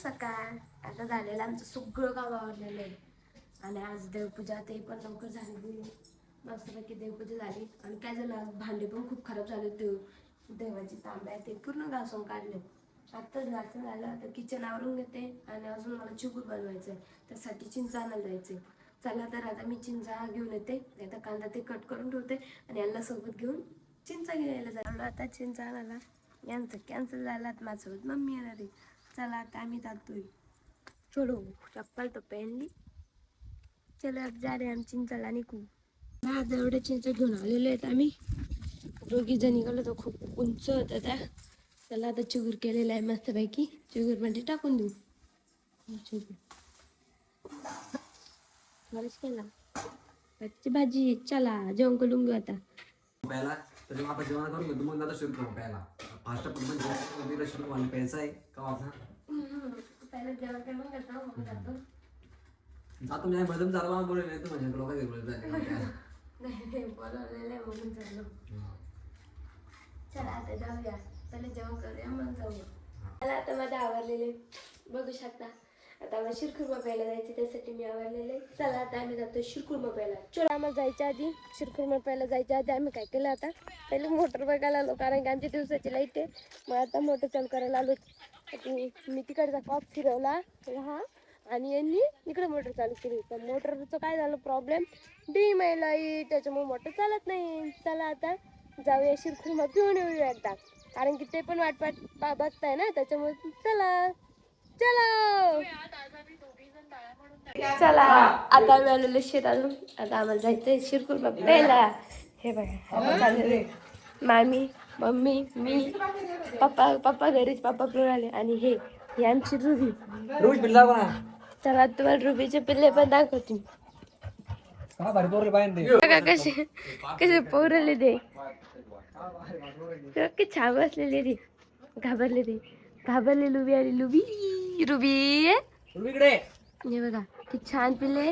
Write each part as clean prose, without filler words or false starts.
सकाळ. आता झालेलं आमचं सगळं काम आवडलेलं आहे आणि आज देवपूजा ते पण लवकर झाली. मस्तपैकी देवपूजा झाली आणि काय झालं आज भांडे पण खूप खराब झाले. देवाची तांब्या ते पूर्ण घासून काढले. आत्ताच घासून झालं तर किचन आवरून घेते आणि अजून मला चिकूर बनवायचं आहे, त्यासाठी चिंच आणायला जायचं. चला तर आता मी चिंचा घेऊन येते. आता कांदा ते कट करून ठेवते आणि याला सोबत घेऊन चिंचा घ्यायला जायला. आता चिंचा आणायला यांचं कॅन्सल झालं. आता माझ्यासोबत मम्मी येणार आहे. चला आता आम्ही जातोय. चलो चप्पल तो पहनली. चलो अब जा रहे हम चिंचाला निघू. आता एवढे चिंच घेऊन आलेले आहेत आम्ही. दोघी जणी गेलो तर खूप उंच होतं त्या. त्याला आता चिगूर केलेला आहे मस्तपैकी. चिगूर मध्ये टाकून देऊ. बरंच केला भाजी. चला जेवण करून घेऊ आता. पहिला तर आपण जेवण करून घेतो मग आता सुरू करू. पहिला फास्ट पण सुरू व्हायला प्यायचा आहे का वाचा पहिला जेवण करून घेतो मग जातो. जातो मी बदम चालवा बोलले नाही तर म्हणजे लोक नाही बोलवलेलं आहे म्हणून चाललो. चला आता जाऊया. पहिले जेवण करूया मग जाऊया. मला आता माझं आवरलेले बघू शकता. आता आम्हाला शिरखुर्मा प्यायला जायचं, त्यासाठी मी आवरलेले. चला आता आम्ही जातो शिरखुर्मा प्यायला. चला आम्हाला जायच्या आधी शिरखुर्मा प्यायला जायच्या आधी आम्ही काय केलं आता पहिले मोटर बघायला आलो, कारण की आमच्या दिवसाची लाईट आहे. मग आता मोटर चालू करायला आलो. मी तिकडचा कॉप फिरवला हा आणि यांनी इकडे मोटर चालू केली. तर मोटरचं काय झालं प्रॉब्लेम, डीम आहे लाईट, त्याच्यामुळे मोटर चालत नाही. चला आता जाऊया शिरखुर्मा पिऊन येऊया एकदा, कारण की ते पण वाट बघताय ना, त्याच्यामुळे चला चला चला. आता आम्ही आलेलो शेतातून. आता आम्हाला जायचंय शिरखुर्मा प्यायला. हे बघा आता चाललेलं मामी मम्मी मी पप्पा घरीच. पप्पा पिऊन आले आणि हे आमची रुबी. चला तुम्हाला रुबीचे पिल्ले पण दाखवते. बघा कसे पोरले ते की छान बसलेले ते. घाबरले लुबी आणि रुबी हे बघा किती छान पिल्ले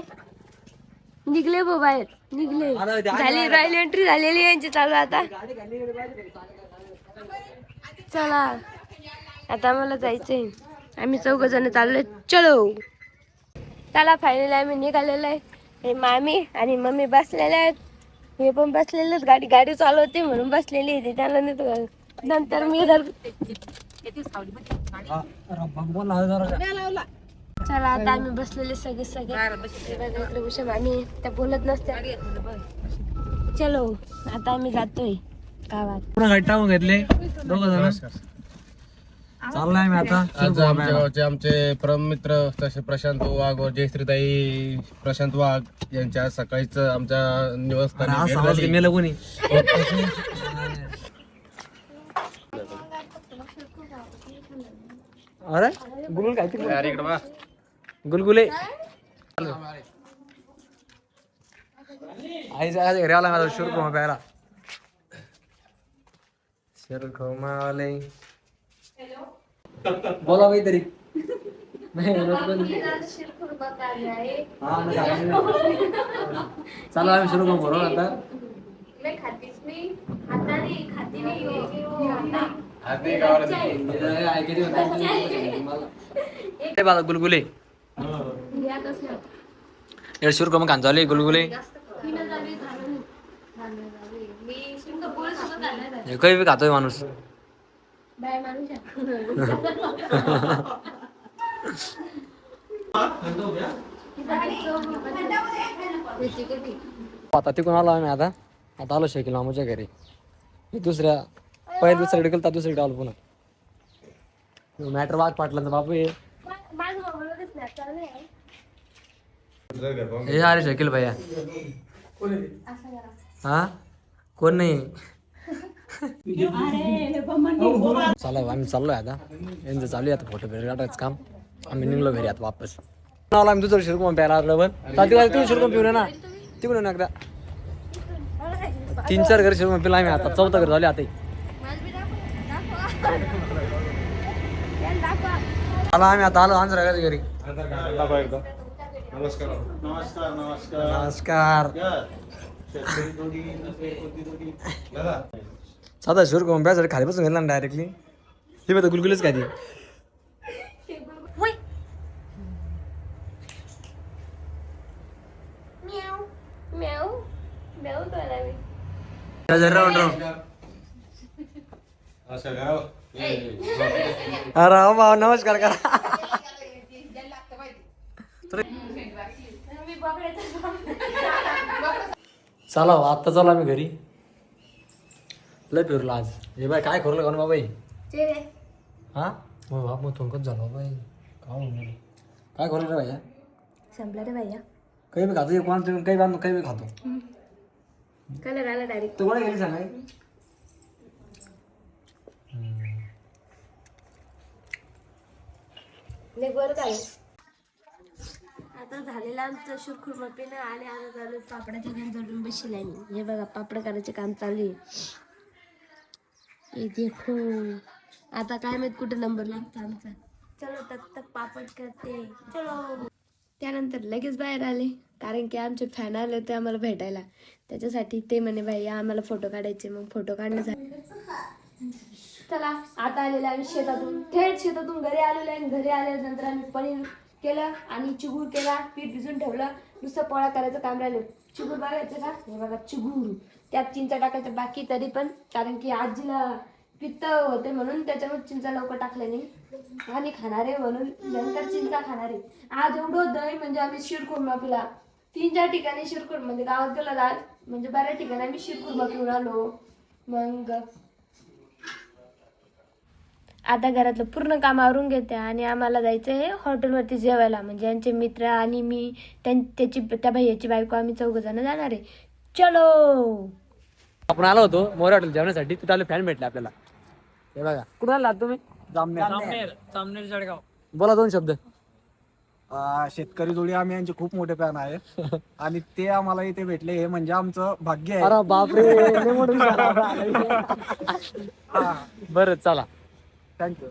निघले बाहेर. निघले झाली रॉयल एंट्री झालेली यांची चालू. आता चला आता मला जायचंय. आम्ही 4 जण चाललोय. चलो चला फायनली आम्ही निघालेलो आहे. हे मामी आणि मम्मी बसलेले आहेत. हे पण बसलेले आहेत. गाडी चालवते म्हणून बसलेली आहे. त्याला नंतर मी चला आता आम्ही बसलेले सगळे मामी त्या बोलत नसते. चलो आता आम्ही जातोय गावात. टाकून घेतले दोघ जण. चाललाय मी आता. आमच्या गावचे आमचे परममित्र तसे प्रशांत वाघ व जयश्रीताई प्रशांत वाघ यांच्या सकाळीच आमच्या निवासस्थानी मेलं कोणी. अरे गुलगुल काय गुलगुले आईच्या घरी आला माझा शिरखुर्मा प्यायला. शिरखुर्मा आले बोला काहीतरी. चला आम्ही सुरू करू आता. गुलगुले शिरखुर्मा खांचाले गुलगुले काही बी खातोय माणूस. आता तिकडून आलो आम्ही. आता आलो शकील मामाच्या घरी. दुसरीकडे गेलो तर दुसरीकडे आलो पुन्हा. मॅटर वाघ पाटलांचा बापू हे अरे शकील भैया. हा कोण नाही. चला आम्ही चाललोय आता. यांचं चालू आहे आता फोटो काढायचं काम. आम्ही निघलो घरी आता वापस. आम्ही दुसरं शिरखुर्मा प्यायला लागलो. पण तुम्ही शिरखुर्मा पिऊ ना तिकडून एकदा. 3-4 घर शिरखुर्मा पिला आम्ही. आता 4थं घर झाले आता. आला आम्ही आता आलो आंध्राच्या घरी. नमस्कार. साधा शिरखुर्मा प्यायसाठी खाली बसून गेला ना डायरेक्टली. हे बघा गुलगुलेच काय ती. राऊंड अरे भाऊ नमस्कार करा. चला आता चला आम्ही घरी. लय फिरलो आज. हे बाय काय करू का बाबा हा मग बाप मग थोडकच झालो बाई. काय करू रे भैया. संपला रे भैया. काही बी खातो कोण काही बांधून काही बी खातो. कलर आला डायरेक्ट. तू कोणा गेली सांग. बरं काय आता झालेलं आमचं शुरखुरमा पिणं आणि आता चालू पापडाच्या घाण जोडून बसले आहे. हे बघा पापड करायचे काम चालू आहे. हे देखो आता काय माहित कुठे नंबर लागतो आमचा. चलो तब तक पापड करते चलो. त्यानंतर लगेच बाहेर आले कारण की आमचे फॅन आले होते आम्हाला भेटायला. त्याच्यासाठी ते म्हणे बाई आम्हाला फोटो काढायचे. मग फोटो काढले झाले. चला आता आलेले आम्ही शेतातून थेट शेतातून घरी आलेलो आहे. घरी आल्यानंतर आम्ही पनीर केलं आणि चिगूर केला. पीठ भिजून ठेवलं. नुसतं पोळा करायचं काम राहिलं. चिगूर बघायचं का हे बघा चिगूर. त्यात चिंचा टाकायचं बाकी तरी पण कारण की आजीला पित्त होते म्हणून त्याच्यामुळे चिंचा लवकर टाकल्या नाही. आणि खाणारे म्हणून नंतर चिंचा खाणारे. आज एवढं दही म्हणजे आम्ही शिरखुर्मा पिला. 3-4 ठिकाणी शिरखुर्मा म्हणजे गावात गेलो आज म्हणजे बऱ्याच ठिकाणी आम्ही शिरखुर्मा पिऊन आलो. मग आता घरातलं पूर्ण काम आवरून घेते आणि आम्हाला जायचं आहे हॉटेलवरती जेवायला. म्हणजे यांचे मित्र आणि मी त्या भैयाची बायको आम्ही 4 जण जाणार आहे. चलो आपण आलो होतो मोरे हॉटेल जेवण्यासाठी. तिथे आले फॅन भेटले आपल्याला. हे बघा कुठून आलात तुम्ही. जामनेर जळगाव. बोला 2 शब्द. शेतकरी जोडी आम्ही यांचे खूप मोठे फॅन आहे आणि ते आम्हाला इथे भेटले हे म्हणजे आमचं भाग्य आहे. अरे बापरे. बरं चला थँक्यू.